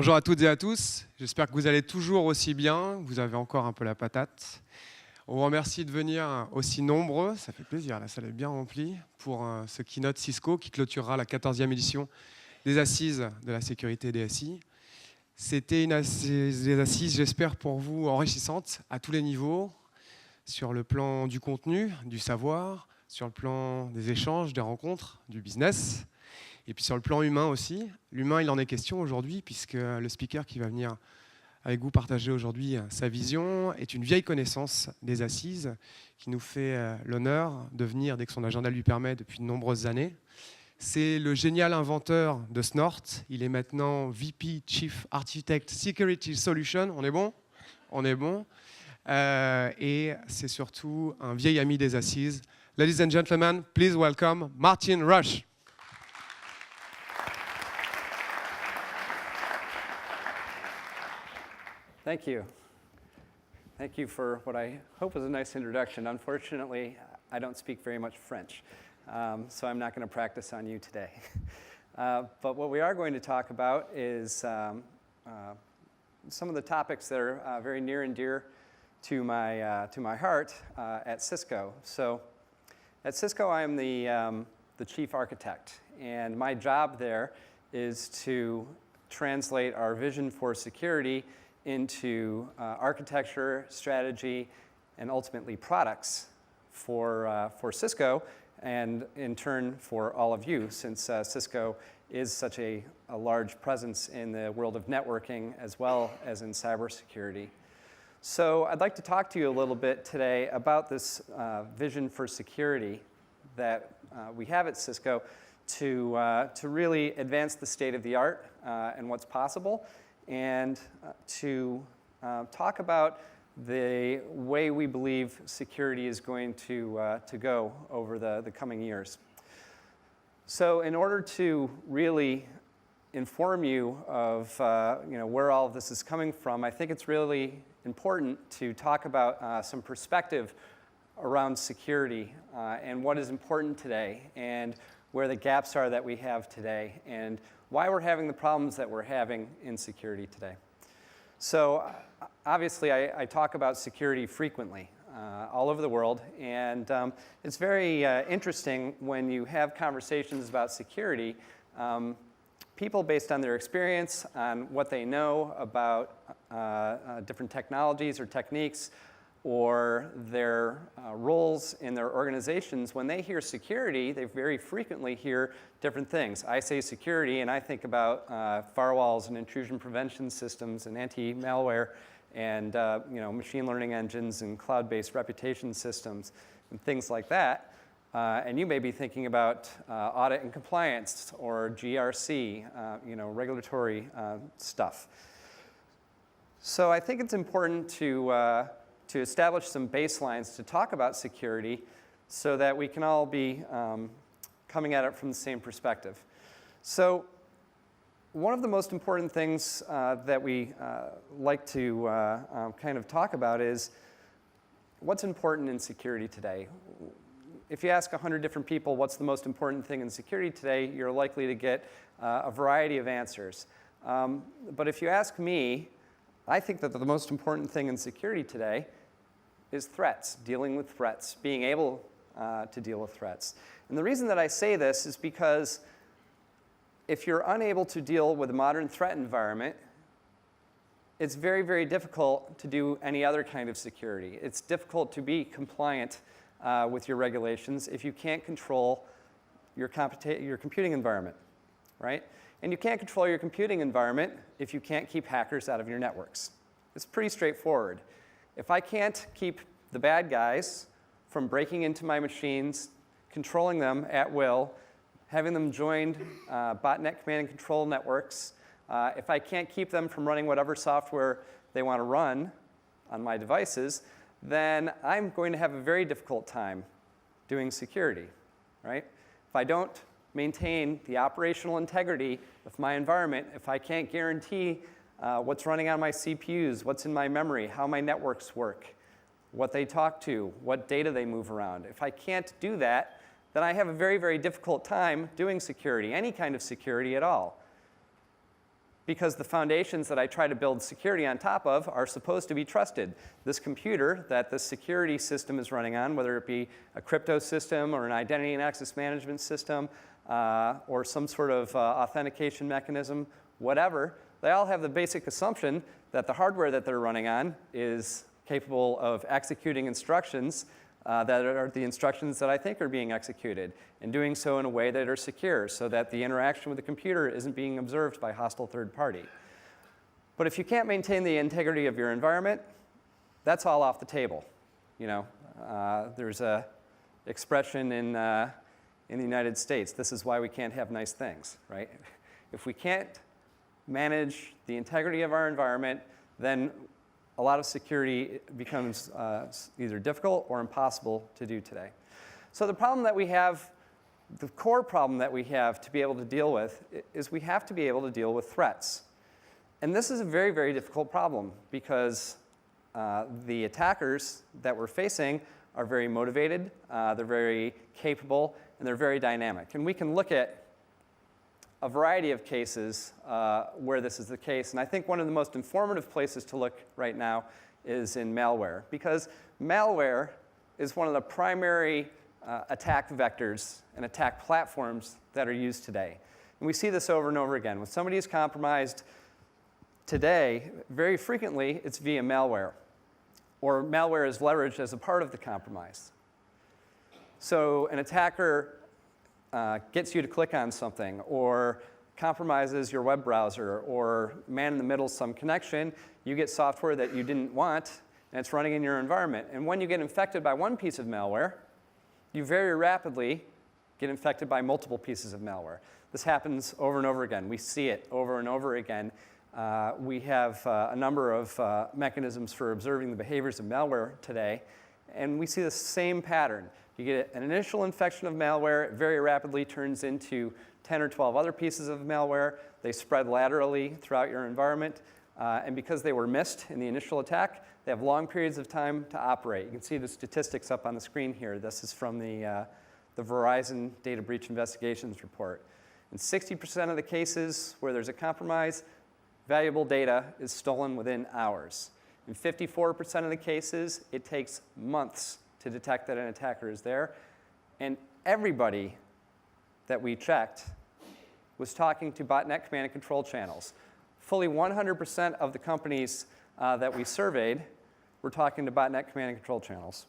Bonjour à toutes et à tous, j'espère que vous allez toujours aussi bien, que vous avez encore un peu la patate. On vous remercie de venir aussi nombreux, ça fait plaisir, la salle est bien remplie, pour ce Keynote Cisco qui clôturera la 14e édition des Assises de la sécurité des SI. C'était des assises, j'espère pour vous, enrichissantes à tous les niveaux, sur le plan du contenu, du savoir, sur le plan des échanges, des rencontres, du business. Et puis sur le plan humain aussi. L'humain, il en est question aujourd'hui, puisque le speaker qui va venir avec vous partager aujourd'hui sa vision est une vieille connaissance des Assises, qui nous fait l'honneur de venir, dès que son agenda lui permet, depuis de nombreuses années. C'est le génial inventeur de Snort. Il est maintenant VP Chief Architecte Security Solution. On est bon ? On est bon. Et c'est surtout un vieil ami des Assises. Ladies and gentlemen, please welcome Martin Roesch. Thank you. Thank you for what I hope was a nice introduction. Unfortunately, I don't speak very much French, so I'm not going to practice on you today. But what we are going to talk about is some of the topics that are very near and dear to my heart at Cisco. So at Cisco, I'm the chief architect, and my job there is to translate our vision for security into architecture, strategy, and ultimately products for Cisco, and in turn for all of you, since Cisco is such a large presence in the world of networking as well as in cybersecurity. So I'd like to talk to you a little bit today about this vision for security that we have at Cisco to really advance the state of the art and what's possible, and to talk about the way we believe security is going to go over the coming years. So in order to really inform you of where all of this is coming from, I think it's really important to talk about some perspective around security and what is important today, and where the gaps are that we have today, and why we're having the problems that we're having in security today. So obviously, I talk about security frequently all over the world, and it's very interesting when you have conversations about security. People, based on their experience, on what they know about different technologies or techniques, or their roles in their organizations, when they hear security, they very frequently hear different things. I say security, and I think about firewalls and intrusion prevention systems and anti-malware and machine learning engines and cloud-based reputation systems and things like that. And you may be thinking about audit and compliance or GRC, regulatory stuff. So I think it's important to establish some baselines to talk about security so that we can all be coming at it from the same perspective. So one of the most important things that we like to kind of talk about is what's important in security today. If you ask 100 different people what's the most important thing in security today, you're likely to get a variety of answers. But if you ask me, I think that the most important thing in security today is threats, dealing with threats, being able to deal with threats. And the reason that I say this is because if you're unable to deal with a modern threat environment, it's very, very difficult to do any other kind of security. It's difficult to be compliant with your regulations if you can't control your computing environment, right? And you can't control your computing environment if you can't keep hackers out of your networks. It's pretty straightforward. If I can't keep the bad guys from breaking into my machines, controlling them at will, having them join botnet command and control networks, if I can't keep them from running whatever software they want to run on my devices, then I'm going to have a very difficult time doing security, right? If I don't maintain the operational integrity of my environment, if I can't guarantee what's running on my CPUs, what's in my memory, how my networks work, what they talk to, what data they move around. If I can't do that, then I have a very, very difficult time doing security, any kind of security at all. because the foundations that I try to build security on top of are supposed to be trusted. This computer that the security system is running on, whether it be a crypto system or an identity and access management system or some sort of authentication mechanism, whatever, they all have the basic assumption that the hardware that they're running on is capable of executing instructions that are the instructions that I think are being executed, and doing so in a way that are secure so that the interaction with the computer isn't being observed by a hostile third party. But if you can't maintain the integrity of your environment, that's all off the table. You know, there's a expression in the United States, this is why we can't have nice things, right? If we can't manage the integrity of our environment, then a lot of security becomes either difficult or impossible to do today. So the problem that we have, the core problem that we have to be able to deal with is we have to be able to deal with threats. And this is a very, very difficult problem because the attackers that we're facing are very motivated, they're very capable, and they're very dynamic. And we can look at a variety of cases where this is the case. And I think one of the most informative places to look right now is in malware, because malware is one of the primary attack vectors and attack platforms that are used today. And we see this over and over again. When somebody is compromised today, very frequently it's via malware, or malware is leveraged as a part of the compromise. So an attacker gets you to click on something, or compromises your web browser, or man in the middle some connection, you get software that you didn't want, and it's running in your environment. And when you get infected by one piece of malware, you very rapidly get infected by multiple pieces of malware. This happens over and over again. We see it over and over again. We have a number of mechanisms for observing the behaviors of malware today, and we see the same pattern. You get an initial infection of malware, it very rapidly turns into 10 or 12 other pieces of malware. They spread laterally throughout your environment, and because they were missed in the initial attack, they have long periods of time to operate. You can see the statistics up on the screen here. This is from the Verizon Data Breach Investigations report. In 60% of the cases where there's a compromise, valuable data is stolen within hours. In 54% of the cases, it takes months to detect that an attacker is there. And everybody that we checked was talking to botnet command and control channels. Fully 100% of the companies that we surveyed were talking to botnet command and control channels.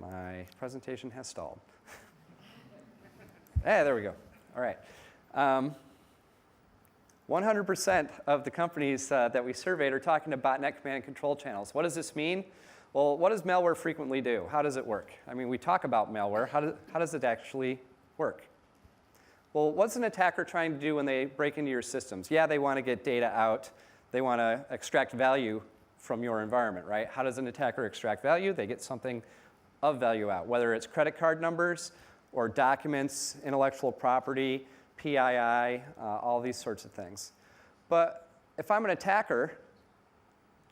My presentation has stalled. Hey, there we go. All right. 100% of the companies that we surveyed are talking to botnet command and control channels. What does this mean? Well, what does malware frequently do? How does it work? I mean, we talk about malware. How does it actually work? Well, what's an attacker trying to do when they break into your systems? Yeah, they want to get data out. They want to extract value from your environment, right? How does an attacker extract value? They get something of value out, whether it's credit card numbers or documents, intellectual property, PII, all these sorts of things. But if I'm an attacker,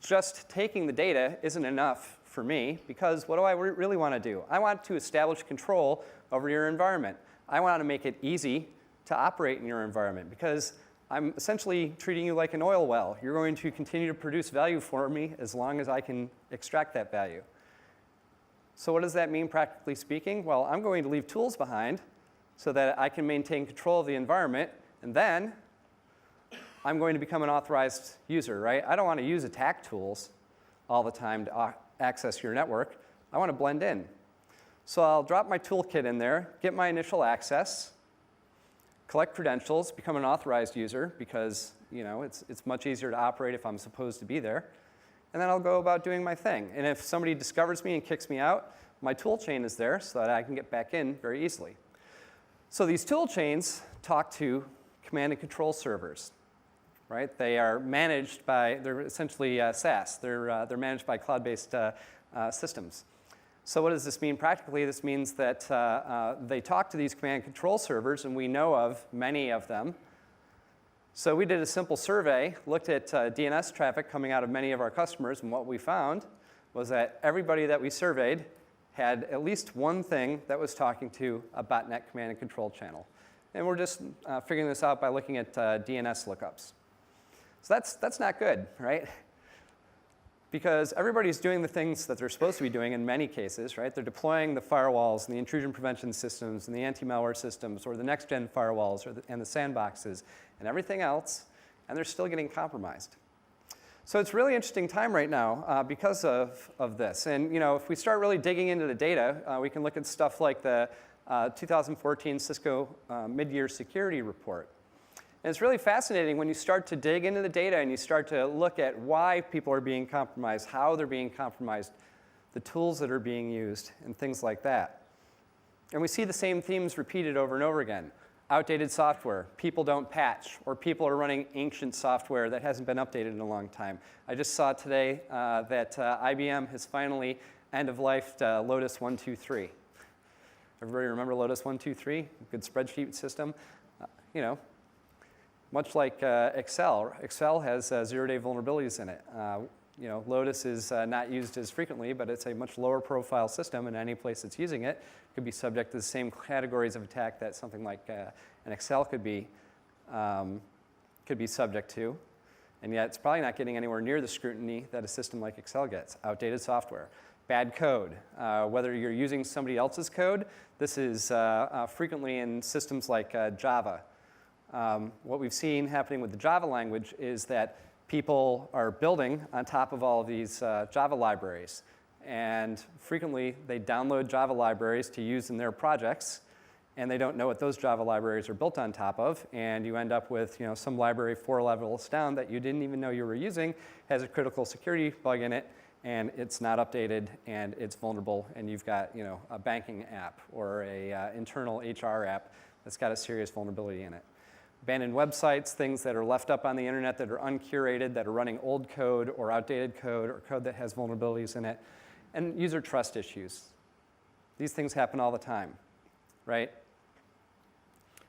just taking the data isn't enough for me, because what do I really want to do? I want to establish control over your environment. I want to make it easy to operate in your environment, because I'm essentially treating you like an oil well. You're going to continue to produce value for me as long as I can extract that value. So what does that mean, practically speaking? Well, I'm going to leave tools behind so that I can maintain control of the environment, and then I'm going to become an authorized user, right? I don't want to use attack tools all the time to access your network. I want to blend in. So I'll drop my toolkit in there, get my initial access, collect credentials, become an authorized user, because it's much easier to operate if I'm supposed to be there, and then I'll go about doing my thing. And if somebody discovers me and kicks me out, my tool chain is there so that I can get back in very easily. So these tool chains talk to command and control servers, right? They are managed by, they're essentially SaaS. They're managed by cloud-based systems. So what does this mean practically? This means that they talk to these command and control servers, and we know of many of them. So we did a simple survey, looked at DNS traffic coming out of many of our customers, and what we found was that everybody that we surveyed had at least one thing that was talking to a botnet command and control channel. And we're just figuring this out by looking at DNS lookups. So that's not good, right? Because everybody's doing the things that they're supposed to be doing in many cases, right? They're deploying the firewalls and the intrusion prevention systems and the anti-malware systems or the next-gen firewalls and the sandboxes and everything else, and they're still getting compromised. So it's a really interesting time right now because of this. And if we start really digging into the data, we can look at stuff like the 2014 Cisco mid-year security report. And it's really fascinating when you start to dig into the data and you start to look at why people are being compromised, how they're being compromised, the tools that are being used, and things like that. And we see the same themes repeated over and over again. Outdated software, people don't patch, or people are running ancient software that hasn't been updated in a long time. I just saw today that IBM has finally end-of-lifed Lotus 123. Everybody remember Lotus 123? Good spreadsheet system. Much like Excel, Excel has zero-day vulnerabilities in it. Lotus is not used as frequently, but it's a much lower profile system, and any place that's using it could be subject to the same categories of attack that something like an Excel could be subject to. And yet it's probably not getting anywhere near the scrutiny that a system like Excel gets. Outdated software, bad code. Whether you're using somebody else's code, this is frequently in systems like Java. What we've seen happening with the Java language is that people are building on top of all of these Java libraries. And frequently, they download Java libraries to use in their projects, and they don't know what those Java libraries are built on top of. And you end up with some library 4 levels down that you didn't even know you were using, has a critical security bug in it, and it's not updated, and it's vulnerable, and you've got a banking app or a internal HR app that's got a serious vulnerability in it. Abandoned websites, things that are left up on the internet that are uncurated, that are running old code or outdated code or code that has vulnerabilities in it, and user trust issues. These things happen all the time, right?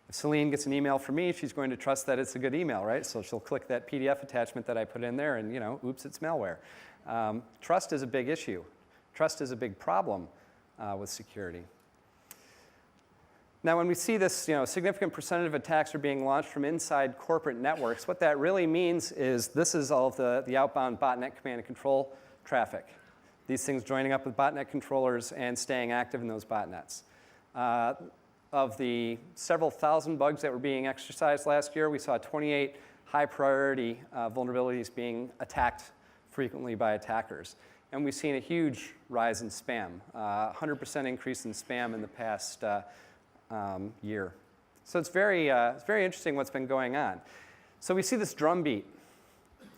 If Celine gets an email from me, she's going to trust that it's a good email, right? So she'll click that PDF attachment that I put in there and, oops, it's malware. Trust is a big issue. Trust is a big problem with security. Now, when we see this, significant percentage of attacks are being launched from inside corporate networks, what that really means is this is all of the outbound botnet command and control traffic. These things joining up with botnet controllers and staying active in those botnets. Of the several thousand bugs that were being exercised last year, we saw 28 high-priority vulnerabilities being attacked frequently by attackers. And we've seen a huge rise in spam, 100% increase in spam in the past year. So it's very interesting what's been going on. So we see this drumbeat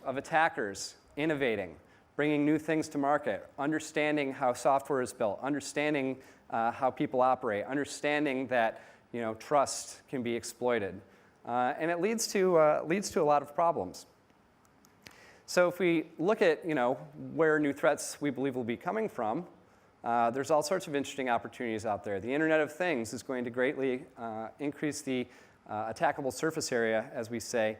of attackers innovating, bringing new things to market, understanding how software is built, understanding how people operate, understanding that trust can be exploited, and it leads to a lot of problems. So if we look at where new threats we believe will be coming from, there's all sorts of interesting opportunities out there. The Internet of Things is going to greatly increase the attackable surface area, as we say,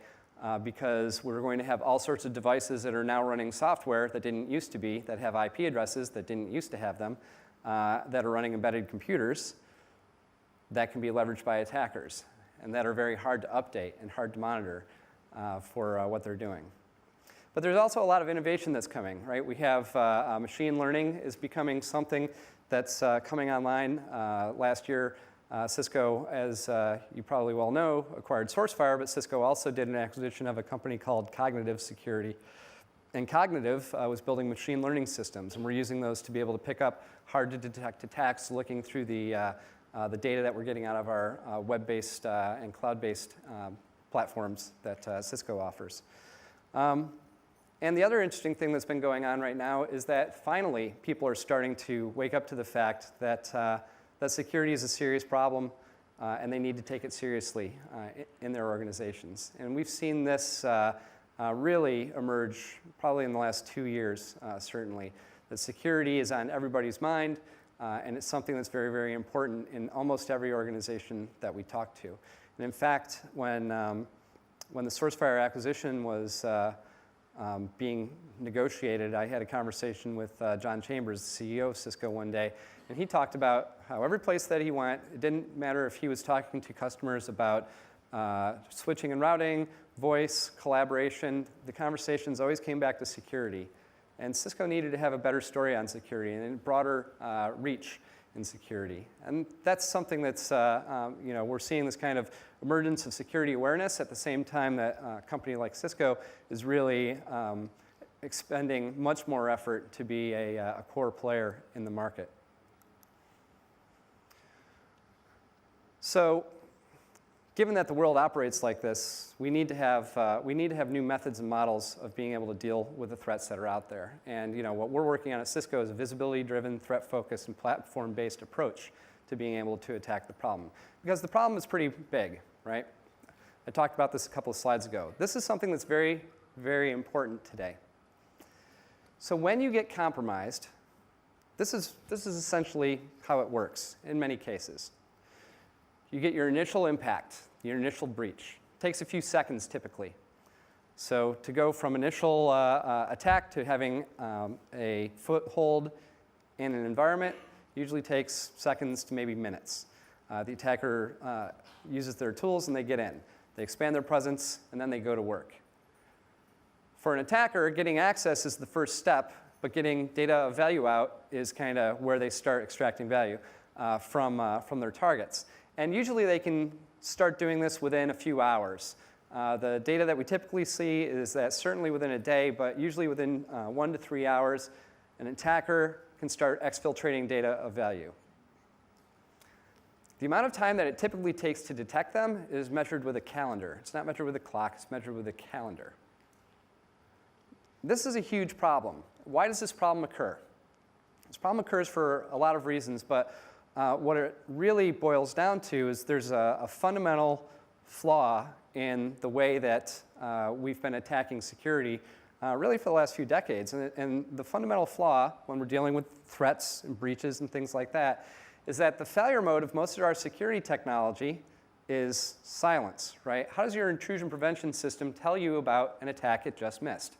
because we're going to have all sorts of devices that are now running software that didn't used to be, that have IP addresses that didn't used to have them, that are running embedded computers that can be leveraged by attackers, and that are very hard to update and hard to monitor for what they're doing. But there's also a lot of innovation that's coming, right? We have machine learning is becoming something that's coming online. Last year, Cisco, as you probably well know, acquired SourceFire, but Cisco also did an acquisition of a company called Cognitive Security. And Cognitive was building machine learning systems, and we're using those to be able to pick up hard-to-detect attacks, looking through the data that we're getting out of our web-based and cloud-based platforms that Cisco offers. And the other interesting thing that's been going on right now is that finally people are starting to wake up to the fact that, that security is a serious problem and they need to take it seriously in their organizations. And we've seen this really emerge probably in the last 2 years, certainly. That security is on everybody's mind and it's something that's very, very important in almost every organization that we talk to. And in fact, when the SourceFire acquisition was being negotiated. I had a conversation with John Chambers, the CEO of Cisco, one day, and he talked about how every place that he went, it didn't matter if he was talking to customers about switching and routing, voice, collaboration, the conversations always came back to security. And Cisco needed to have a better story on security and a broader reach in security. And that's something that's, we're seeing this kind of emergence of security awareness at the same time that a company like Cisco is really expending much more effort to be a core player in the market. So, given that the world operates like this, we need to have new methods and models of being able to deal with the threats that are out there. And what we're working on at Cisco is a visibility-driven, threat-focused, and platform-based approach to being able to attack the problem. Because the problem is pretty big, right? I talked about this a couple of slides ago. This is something that's very, very important today. So when you get compromised, this is essentially how it works in many cases. You get your initial impact, your initial breach. It takes a few seconds typically. So to go from initial attack to having a foothold in an environment usually takes seconds to maybe minutes. The attacker uses their tools and they get in. They expand their presence and then they go to work. For an attacker, getting access is the first step, but getting data of value out is kind of where they start extracting value from their targets. And usually they can start doing this within a few hours. The data that we typically see is that certainly within a day, but usually within 1 to 3 hours, an attacker can start exfiltrating data of value. The amount of time that it typically takes to detect them is measured with a calendar. It's not measured with a clock, it's measured with a calendar. This is a huge problem. Why does this problem occur? This problem occurs for a lot of reasons, but what it really boils down to is there's a fundamental flaw in the way that we've been attacking security really for the last few decades. And the fundamental flaw when we're dealing with threats and breaches and things like that is that the failure mode of most of our security technology is silence, right? How does your intrusion prevention system tell you about an attack it just missed?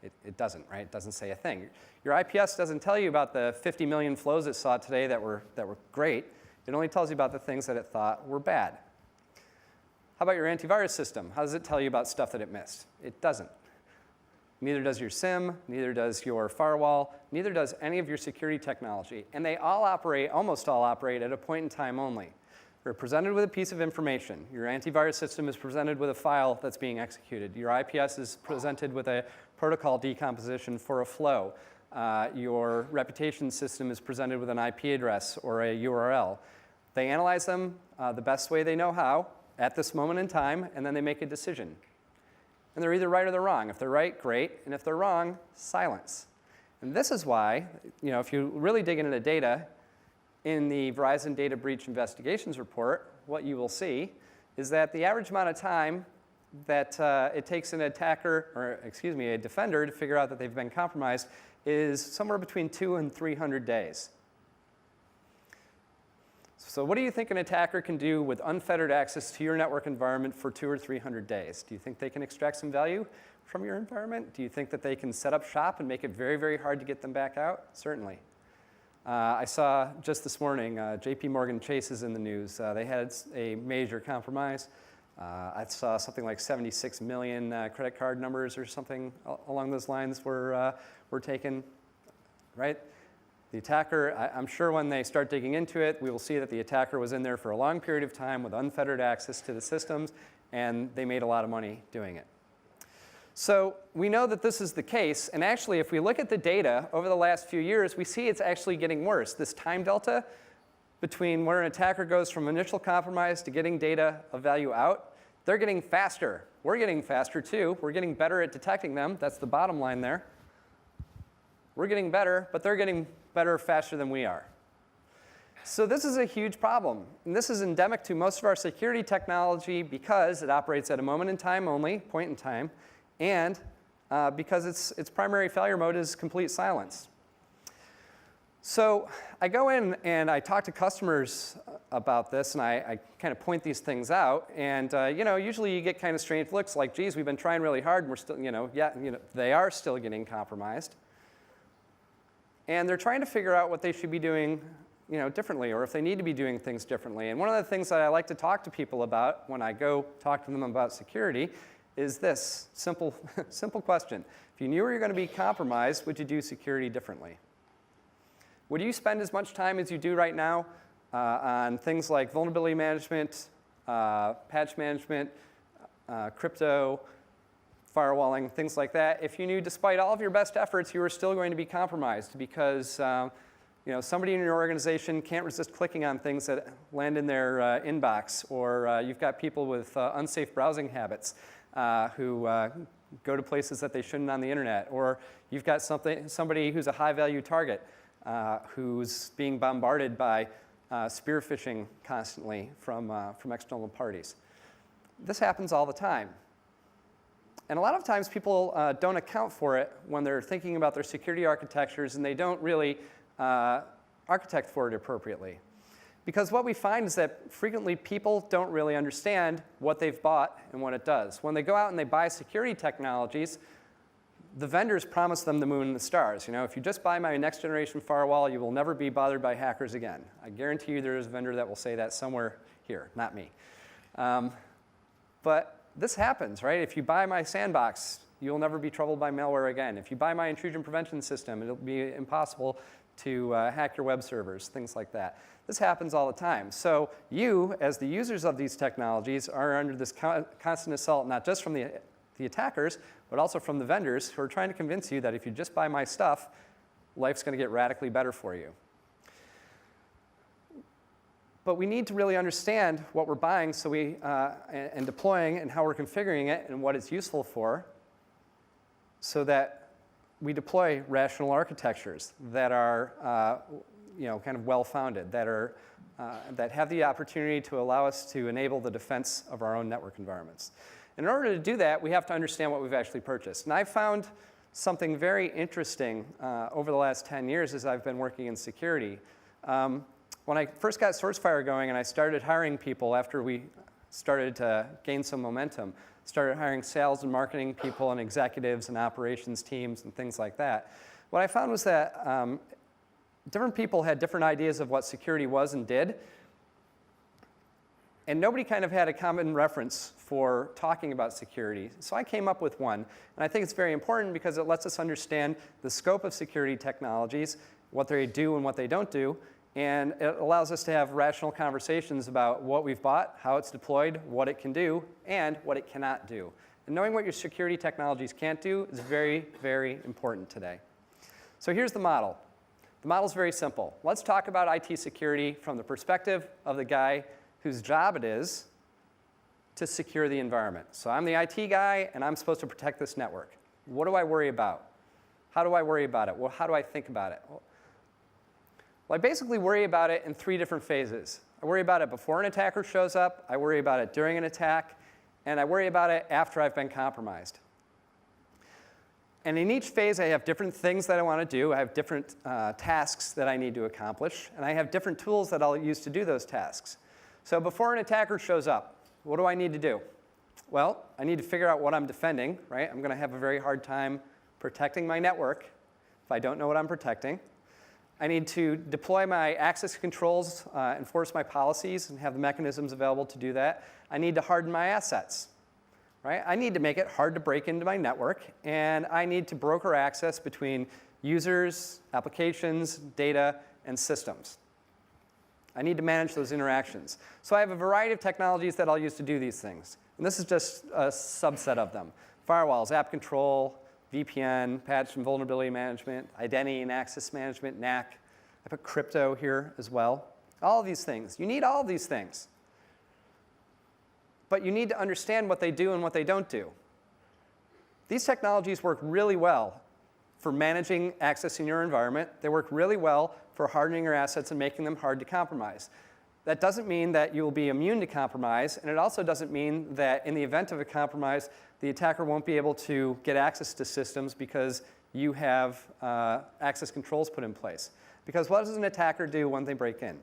It doesn't, right? It doesn't say a thing. Your IPS doesn't tell you about the 50 million flows it saw today that were great. It only tells you about the things that it thought were bad. How about your antivirus system? How does it tell you about stuff that it missed? It doesn't. Neither does your SIM, neither does your firewall, neither does any of your security technology. And they all operate, almost all operate, at a point in time only. You're presented with a piece of information. Your antivirus system is presented with a file that's being executed. Your IPS is presented with a protocol decomposition for a flow. Your reputation system is presented with an IP address or a URL. They analyze them the best way they know how at this moment in time, and then they make a decision. And they're either right or they're wrong. If they're right, great. And if they're wrong, silence. And this is why, if you really dig into the data, in the Verizon Data Breach Investigations Report, what you will see is that the average amount of time that it takes an attacker, or a defender to figure out that they've been compromised is somewhere between 200 and 300 days. So what do you think an attacker can do with unfettered access to your network environment for 200 or 300 days? Do you think they can extract some value from your environment? Do you think that they can set up shop and make it very, very hard to get them back out? Certainly. I saw just this morning, JP Morgan Chase is in the news. They had a major compromise. I saw something like 76 million credit card numbers or something along those lines were taken, right? The attacker, I'm sure when they start digging into it, we will see that the attacker was in there for a long period of time with unfettered access to the systems, and they made a lot of money doing it. So we know that this is the case, and actually if we look at the data over the last few years, we see it's actually getting worse. This time delta between where an attacker goes from initial compromise to getting data of value out, they're getting faster. We're getting faster too. We're getting better at detecting them. That's the bottom line there. We're getting better, but they're getting better faster than we are. So this is a huge problem. And this is endemic to most of our security technology because it operates at a moment in time only, point in time, and because its primary failure mode is complete silence. So I go in and I talk to customers about this, and I kind of point these things out. And usually you get kind of strange looks like, geez, we've been trying really hard, and we're still, they are still getting compromised. And they're trying to figure out what they should be doing, differently, or if they need to be doing things differently. And one of the things that I like to talk to people about when I go talk to them about security is this simple question. If you knew you were going to be compromised, would you do security differently? Would you spend as much time as you do right now on things like vulnerability management, patch management, crypto, firewalling, things like that, if you knew despite all of your best efforts you were still going to be compromised because somebody in your organization can't resist clicking on things that land in their inbox, or you've got people with unsafe browsing habits who go to places that they shouldn't on the internet, or you've got somebody who's a high-value target who's being bombarded by spear phishing constantly from external parties. This happens all the time. And a lot of times people don't account for it when they're thinking about their security architectures, and they don't really architect for it appropriately. Because what we find is that frequently people don't really understand what they've bought and what it does. When they go out and they buy security technologies, the vendors promise them the moon and the stars. If you just buy my next generation firewall, you will never be bothered by hackers again. I guarantee you there is a vendor that will say that somewhere here, not me. But this happens, right? If you buy my sandbox, you'll never be troubled by malware again. If you buy my intrusion prevention system, it'll be impossible to hack your web servers, things like that. This happens all the time. So you, as the users of these technologies, are under this constant assault, not just from the attackers, but also from the vendors who are trying to convince you that if you just buy my stuff, life's going to get radically better for you. But we need to really understand what we're buying and deploying and how we're configuring it and what it's useful for, so that we deploy rational architectures that are kind of well-founded, that have the opportunity to allow us to enable the defense of our own network environments. In order to do that, we have to understand what we've actually purchased. And I've found something very interesting over the last 10 years as I've been working in security. When I first got SourceFire going and I started hiring people after we started to gain some momentum, started hiring sales and marketing people and executives and operations teams and things like that, what I found was that different people had different ideas of what security was and did, and nobody kind of had a common reference for talking about security. So I came up with one, and I think it's very important because it lets us understand the scope of security technologies, what they do and what they don't do, and it allows us to have rational conversations about what we've bought, how it's deployed, what it can do, and what it cannot do. And knowing what your security technologies can't do is very, very important today. So here's the model. The model's very simple. Let's talk about IT security from the perspective of the guy whose job it is to secure the environment. So I'm the IT guy, and I'm supposed to protect this network. What do I worry about? How do I worry about it? Well, how do I think about it? Well, I basically worry about it in 3 different phases. I worry about it before an attacker shows up, I worry about it during an attack, and I worry about it after I've been compromised. And in each phase, I have different things that I want to do. I have different tasks that I need to accomplish, and I have different tools that I'll use to do those tasks. So before an attacker shows up, what do I need to do? Well, I need to figure out what I'm defending, right? I'm going to have a very hard time protecting my network if I don't know what I'm protecting. I need to deploy my access controls, enforce my policies, and have the mechanisms available to do that. I need to harden my assets, right? I need to make it hard to break into my network, and I need to broker access between users, applications, data, and systems. I need to manage those interactions. So I have a variety of technologies that I'll use to do these things. And this is just a subset of them. Firewalls, app control, VPN, patch and vulnerability management, identity and access management, NAC. I put crypto here as well. All of these things. You need all of these things. But you need to understand what they do and what they don't do. These technologies work really well for managing access in your environment. They work really well for hardening your assets and making them hard to compromise. That doesn't mean that you'll be immune to compromise, and it also doesn't mean that in the event of a compromise, the attacker won't be able to get access to systems because you have access controls put in place. Because what does an attacker do when they break in?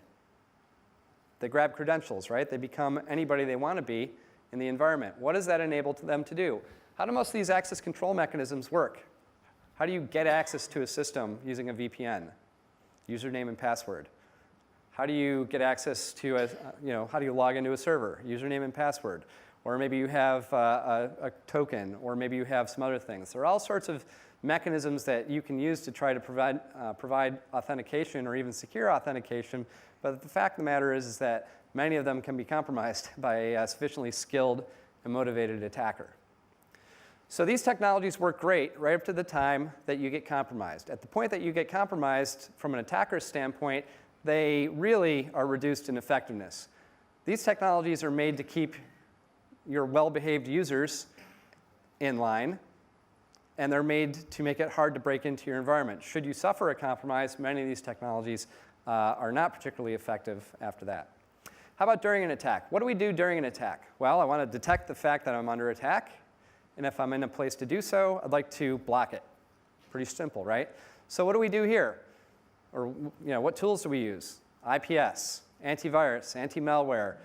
They grab credentials, right? They become anybody they want to be in the environment. What does that enable them to do? How do most of these access control mechanisms work? How do you get access to a system using a VPN? Username and password. How do you get access to how do you log into a server? Username and password. Or maybe you have a token, or maybe you have some other things. There are all sorts of mechanisms that you can use to try to provide authentication or even secure authentication. But the fact of the matter is that many of them can be compromised by a sufficiently skilled and motivated attacker. So these technologies work great right up to the time that you get compromised. At the point that you get compromised, from an attacker's standpoint, they really are reduced in effectiveness. These technologies are made to keep your well-behaved users in line, and they're made to make it hard to break into your environment. Should you suffer a compromise, many of these technologies are not particularly effective after that. How about during an attack? What do we do during an attack? Well, I want to detect the fact that I'm under attack, and if I'm in a place to do so, I'd like to block it. Pretty simple, right? So what do we do here? Or what tools do we use? IPS, antivirus, anti-malware,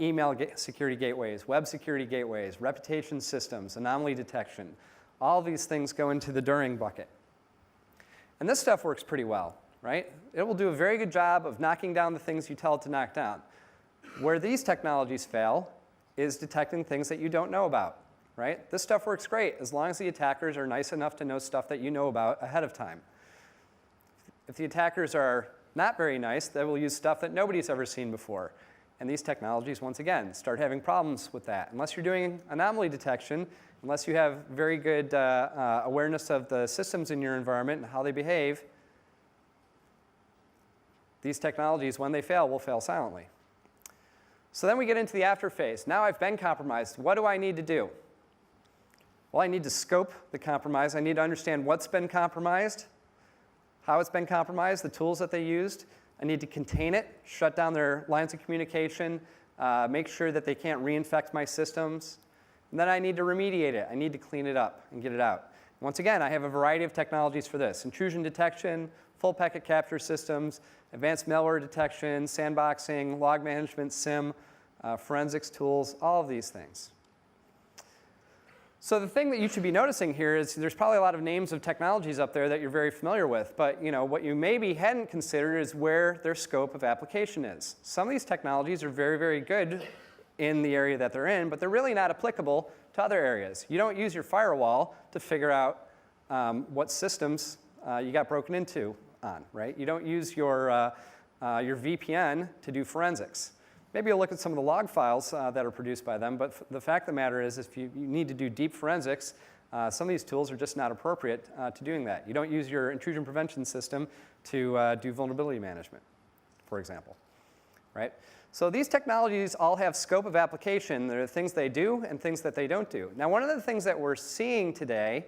email security gateways, web security gateways, reputation systems, anomaly detection. All these things go into the during bucket. And this stuff works pretty well, right? It will do a very good job of knocking down the things you tell it to knock down. Where these technologies fail is detecting things that you don't know about, right? This stuff works great as long as the attackers are nice enough to know stuff that you know about ahead of time. If the attackers are not very nice, they will use stuff that nobody's ever seen before. And these technologies, once again, start having problems with that. Unless you're doing anomaly detection, unless you have very good awareness of the systems in your environment and how they behave, these technologies, when they fail, will fail silently. So then we get into the after phase. Now I've been compromised. What do I need to do? Well, I need to scope the compromise. I need to understand what's been compromised, how it's been compromised, the tools that they used. I need to contain it, shut down their lines of communication, make sure that they can't reinfect my systems. And then I need to remediate it. I need to clean it up and get it out. Once again, I have a variety of technologies for this. Intrusion detection, full packet capture systems, advanced malware detection, sandboxing, log management, SIM, forensics tools, all of these things. So the thing that you should be noticing here is there's probably a lot of names of technologies up there that you're very familiar with, but what you maybe hadn't considered is where their scope of application is. Some of these technologies are very, very good in the area that they're in, but they're really not applicable to other areas. You don't use your firewall to figure out what systems you got broken into on, right? You don't use your VPN to do forensics. Maybe you'll look at some of the log files that are produced by them, but the fact of the matter is if you need to do deep forensics, some of these tools are just not appropriate to doing that. You don't use your intrusion prevention system to do vulnerability management, for example, right? So these technologies all have scope of application. There are things they do and things that they don't do. Now, one of the things that we're seeing today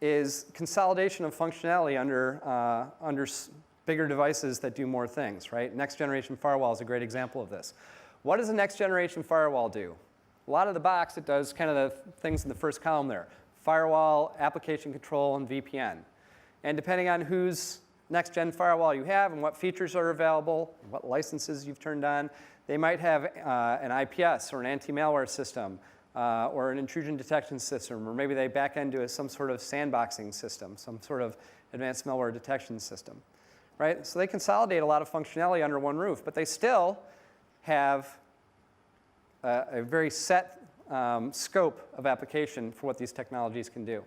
is consolidation of functionality under bigger devices that do more things, right? Next generation firewall is a great example of this. What does a next generation firewall do? A lot of the box, it does kind of the things in the first column there. Firewall, application control, and VPN. And depending on whose next gen firewall you have and what features are available, what licenses you've turned on, they might have an IPS or an anti-malware system or an intrusion detection system, or maybe they back end to some sort of sandboxing system, some sort of advanced malware detection system. Right? So they consolidate a lot of functionality under one roof, but they still have a very set scope of application for what these technologies can do.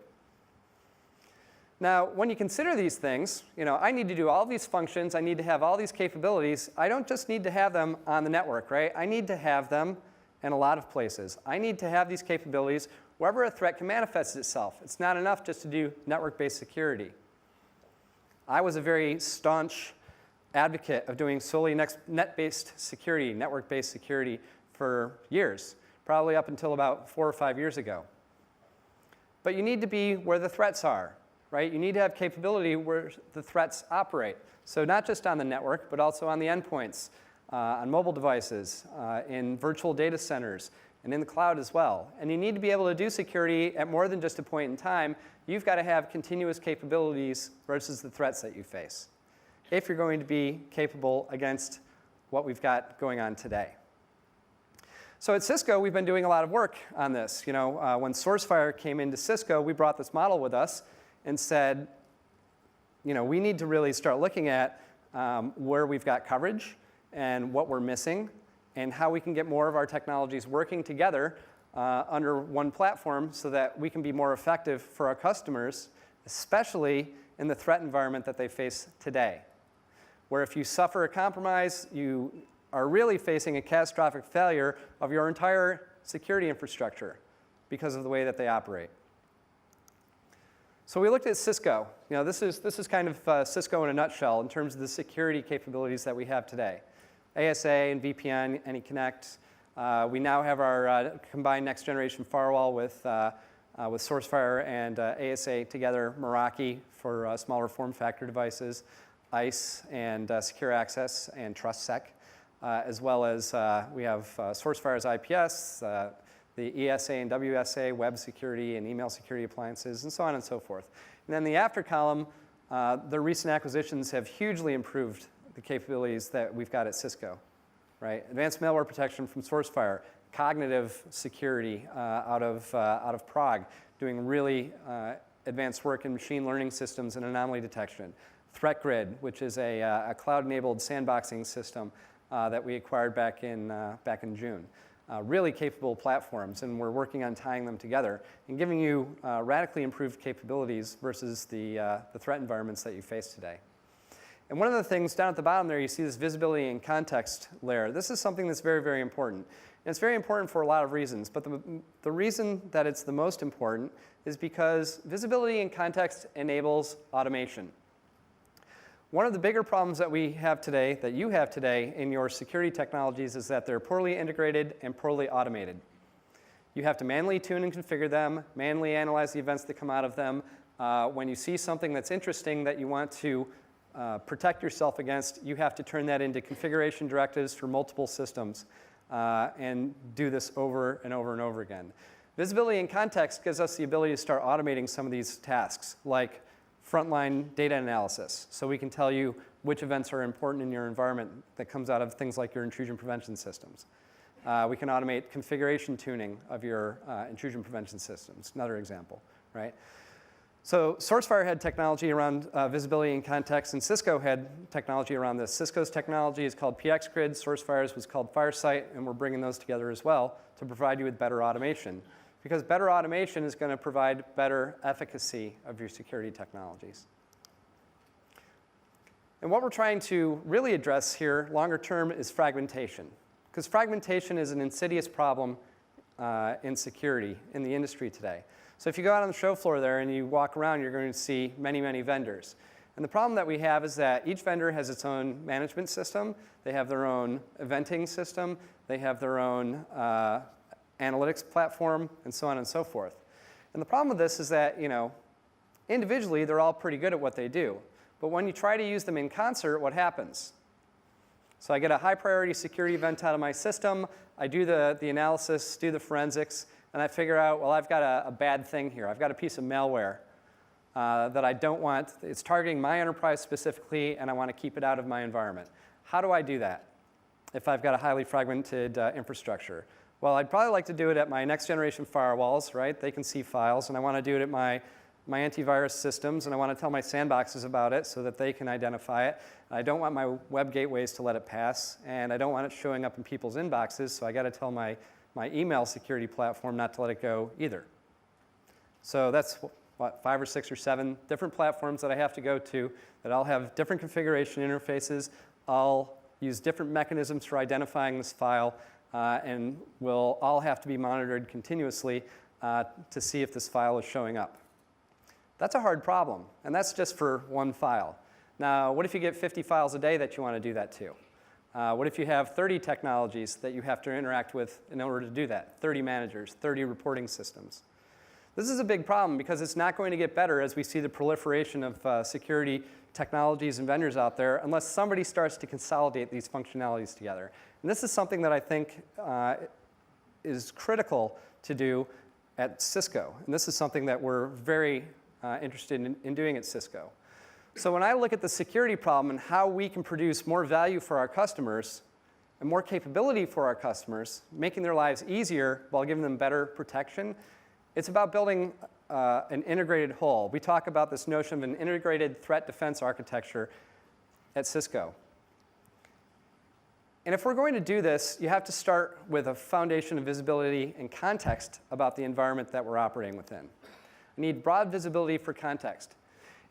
Now, when you consider these things, I need to do all these functions, I need to have all these capabilities. I don't just need to have them on the network, right? I need to have them in a lot of places. I need to have these capabilities wherever a threat can manifest itself. It's not enough just to do network-based security. I was a very staunch advocate of doing solely net-based security, network-based security for years, probably up until about 4 or 5 years ago. But you need to be where the threats are, right? You need to have capability where the threats operate. So not just on the network, but also on the endpoints, on mobile devices, in virtual data centers, and in the cloud as well. And you need to be able to do security at more than just a point in time. You've got to have continuous capabilities versus the threats that you face. if you're going to be capable against what we've got going on today. So at Cisco, we've been doing a lot of work on this. You know, when SourceFire came into Cisco, we brought this model with us and said, you know, we need to really start looking at where we've got coverage and what we're missing and how we can get more of our technologies working together under one platform so that we can be more effective for our customers, especially in the threat environment that they face today, where if you suffer a compromise, you are really facing a catastrophic failure of your entire security infrastructure because of the way that they operate. So we looked at Cisco. You know, this is kind of Cisco in a nutshell in terms of the security capabilities that we have today. ASA and VPN, AnyConnect. We now have our combined next generation firewall with SourceFire and ASA together, Meraki for smaller form factor devices, ICE and Secure Access and TrustSec. As well as we have SourceFire's IPS, the ESA and WSA, web security and email security appliances, and so on and so forth. And then the after column, the recent acquisitions have hugely improved the capabilities that we've got at Cisco, right? Advanced malware protection from SourceFire, cognitive security out of Prague, doing really advanced work in machine learning systems and anomaly detection. ThreatGrid, which is a cloud-enabled sandboxing system that we acquired back in June. Really capable platforms, and we're working on tying them together and giving you radically improved capabilities versus the threat environments that you face today. And one of the things down at the bottom there, you see this visibility and context layer. This is something that's very, very important. And it's very important for a lot of reasons, but the reason that it's the most important is because visibility and context enables automation. One of the bigger problems that we have today, that you have today in your security technologies, is that they're poorly integrated and poorly automated. You have to manually tune and configure them, manually analyze the events that come out of them. When you see something that's interesting that you want to protect yourself against, you have to turn that into configuration directives for multiple systems and do this over and over and over again. Visibility and context gives us the ability to start automating some of these tasks, like frontline data analysis, so we can tell you which events are important in your environment that comes out of things like your intrusion prevention systems. We can automate configuration tuning of your intrusion prevention systems, another example, right? So SourceFire had technology around visibility and context, and Cisco had technology around this. Cisco's technology is called PXGrid, SourceFire's was called Firesight, and we're bringing those together as well to provide you with better automation. Because better automation is going to provide better efficacy of your security technologies. And what we're trying to really address here longer term is fragmentation. Because fragmentation is an insidious problem in security in the industry today. So if you go out on the show floor there and you walk around, you're going to see many, many vendors. And the problem that we have is that each vendor has its own management system. They have their own eventing system. They have their own analytics platform, and so on and so forth. And the problem with this is that, you know, individually, they're all pretty good at what they do. But when you try to use them in concert, what happens? So I get a high priority security event out of my system. I do the analysis, do the forensics, and I figure out, well, I've got a bad thing here. I've got a piece of malware that I don't want. It's targeting my enterprise specifically, and I want to keep it out of my environment. How do I do that if I've got a highly fragmented infrastructure? Well, I'd probably like to do it at my next generation firewalls, right? They can see files, and I want to do it at my antivirus systems, and I want to tell my sandboxes about it so that they can identify it. I don't want my web gateways to let it pass, and I don't want it showing up in people's inboxes, so I got to tell my email security platform not to let it go either. So that's, what, 5 or 6 or 7 different platforms that I have to go to that all have different configuration interfaces. I'll use different mechanisms for identifying this file, and will all have to be monitored continuously to see if this file is showing up. That's a hard problem, and that's just for one file. Now, what if you get 50 files a day that you want to do that to? What if you have 30 technologies that you have to interact with in order to do that? 30 managers, 30 reporting systems. This is a big problem because it's not going to get better as we see the proliferation of security technologies and vendors out there unless somebody starts to consolidate these functionalities together. And this is something that I think is critical to do at Cisco. And this is something that we're very interested in doing at Cisco. So when I look at the security problem and how we can produce more value for our customers and more capability for our customers, making their lives easier while giving them better protection, it's about building an integrated whole. We talk about this notion of an integrated threat defense architecture at Cisco. And if we're going to do this, you have to start with a foundation of visibility and context about the environment that we're operating within. I need broad visibility for context.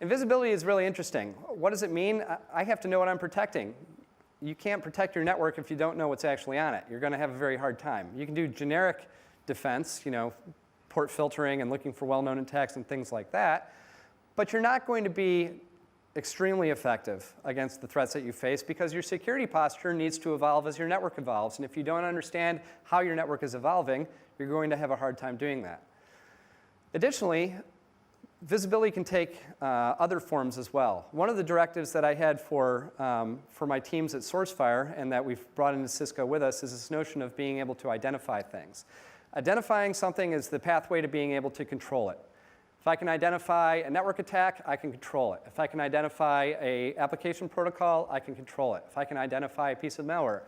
And visibility is really interesting. What does it mean? I have to know what I'm protecting. You can't protect your network if you don't know what's actually on it. You're going to have a very hard time. You can do generic defense, port filtering and looking for well-known attacks and things like that, but you're not going to be extremely effective against the threats that you face because your security posture needs to evolve as your network evolves. And if you don't understand how your network is evolving, you're going to have a hard time doing that. Additionally, visibility can take other forms as well. One of the directives that I had for my teams at SourceFire and that we've brought into Cisco with us is this notion of being able to identify things. Identifying something is the pathway to being able to control it. If I can identify a network attack, I can control it. If I can identify an application protocol, I can control it. If I can identify a piece of malware,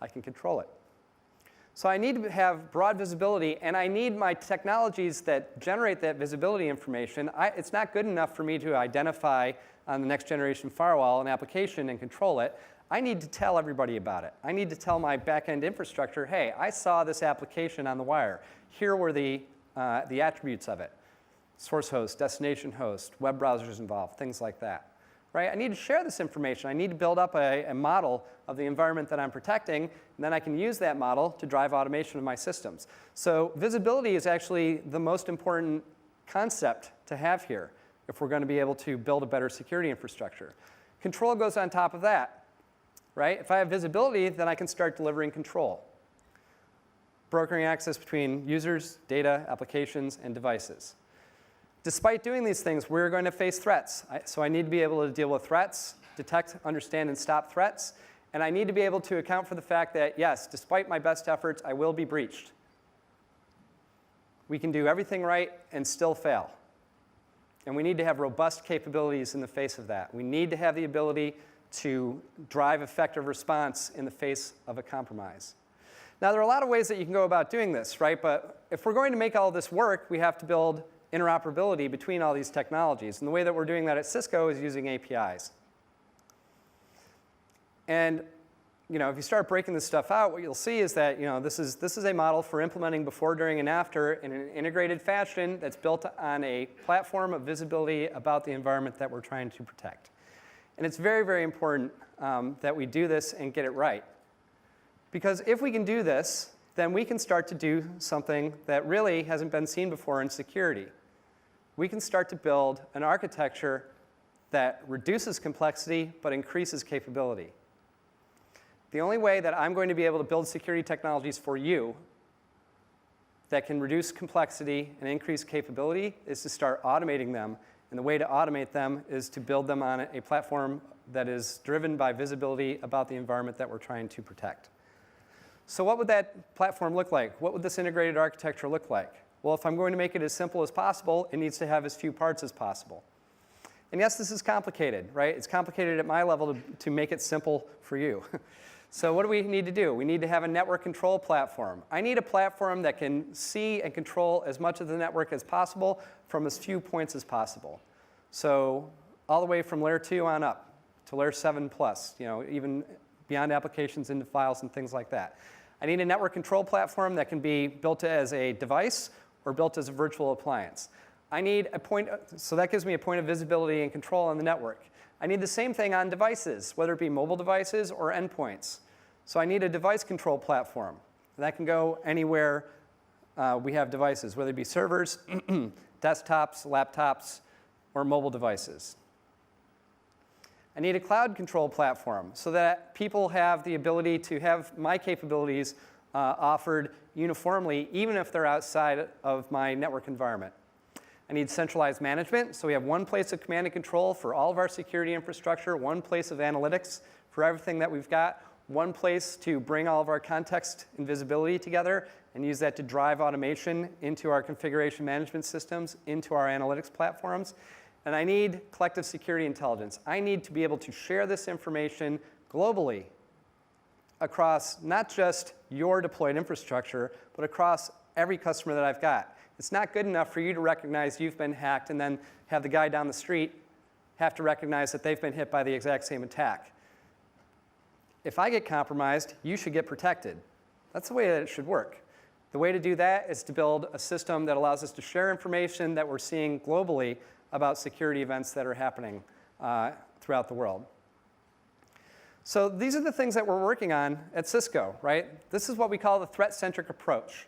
I can control it. So I need to have broad visibility, and I need my technologies that generate that visibility information. It's not good enough for me to identify on the next generation firewall an application and control it. I need to tell everybody about it. I need to tell my back-end infrastructure, hey, I saw this application on the wire. Here were the attributes of it. Source host, destination host, web browsers involved, things like that. Right? I need to share this information. I need to build up a model of the environment that I'm protecting, and then I can use that model to drive automation of my systems. So visibility is actually the most important concept to have here if we're going to be able to build a better security infrastructure. Control goes on top of that. Right? If I have visibility, then I can start delivering control. Brokering access between users, data, applications, and devices. Despite doing these things, we're going to face threats. So I need to be able to deal with threats, detect, understand, and stop threats. And I need to be able to account for the fact that, yes, despite my best efforts, I will be breached. We can do everything right and still fail. And we need to have robust capabilities in the face of that. We need to have the ability to drive effective response in the face of a compromise. Now, there are a lot of ways that you can go about doing this, right? But if we're going to make all this work, we have to build interoperability between all these technologies. And the way that we're doing that at Cisco is using APIs. And if you start breaking this stuff out, what you'll see is that this is a model for implementing before, during, and after in an integrated fashion that's built on a platform of visibility about the environment that we're trying to protect. And it's very, very important that we do this and get it right. Because if we can do this, then we can start to do something that really hasn't been seen before in security. We can start to build an architecture that reduces complexity but increases capability. The only way that I'm going to be able to build security technologies for you that can reduce complexity and increase capability is to start automating them. And the way to automate them is to build them on a platform that is driven by visibility about the environment that we're trying to protect. So what would that platform look like? What would this integrated architecture look like? Well, if I'm going to make it as simple as possible, it needs to have as few parts as possible. And yes, this is complicated, right? It's complicated at my level to make it simple for you. So what do we need to do? We need to have a network control platform. I need a platform that can see and control as much of the network as possible from as few points as possible. So all the way from layer 2 on up to layer 7 plus, even beyond applications into files and things like that. I need a network control platform that can be built as a device or built as a virtual appliance. I need a point, so that gives me a point of visibility and control on the network. I need the same thing on devices, whether it be mobile devices or endpoints. So I need a device control platform. That can go anywhere we have devices, whether it be servers, desktops, laptops, or mobile devices. I need a cloud control platform so that people have the ability to have my capabilities offered uniformly, even if they're outside of my network environment. I need centralized management, so we have one place of command and control for all of our security infrastructure, one place of analytics for everything that we've got, one place to bring all of our context and visibility together and use that to drive automation into our configuration management systems, into our analytics platforms. And I need collective security intelligence. I need to be able to share this information globally across not just your deployed infrastructure, but across every customer that I've got. It's not good enough for you to recognize you've been hacked and then have the guy down the street have to recognize that they've been hit by the exact same attack. If I get compromised, you should get protected. That's the way that it should work. The way to do that is to build a system that allows us to share information that we're seeing globally about security events that are happening throughout the world. So these are the things that we're working on at Cisco, right? This is what we call the threat-centric approach.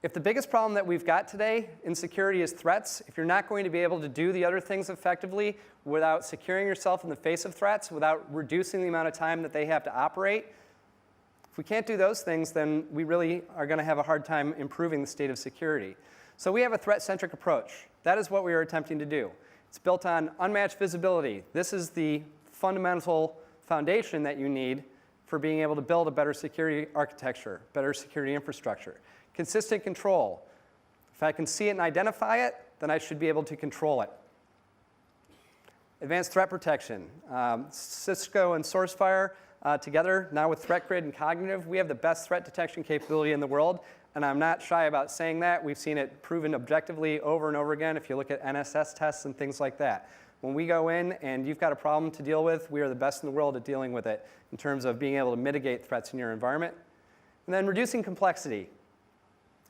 If the biggest problem that we've got today in security is threats, if you're not going to be able to do the other things effectively without securing yourself in the face of threats, without reducing the amount of time that they have to operate, if we can't do those things, then we really are going to have a hard time improving the state of security. So we have a threat-centric approach. That is what we are attempting to do. It's built on unmatched visibility. This is the fundamental foundation that you need for being able to build a better security architecture, better security infrastructure. Consistent control. If I can see it and identify it, then I should be able to control it. Advanced threat protection. Cisco and SourceFire together, now with ThreatGrid and Cognitive, we have the best threat detection capability in the world, and I'm not shy about saying that. We've seen it proven objectively over and over again if you look at NSS tests and things like that. When we go in and you've got a problem to deal with, we are the best in the world at dealing with it in terms of being able to mitigate threats in your environment. And then reducing complexity.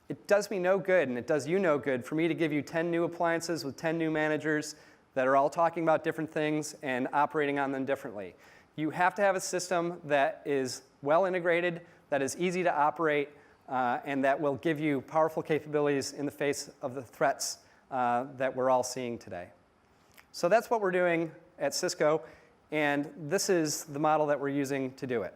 It does me no good, and it does you no good, for me to give you 10 new appliances with 10 new managers that are all talking about different things and operating on them differently. You have to have a system that is well integrated, that is easy to operate, and that will give you powerful capabilities in the face of the threats that we're all seeing today. So that's what we're doing at Cisco, and this is the model that we're using to do it.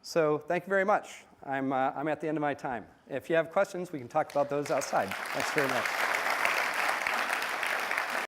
So thank you very much. I'm at the end of my time. If you have questions, we can talk about those outside. Thanks very much.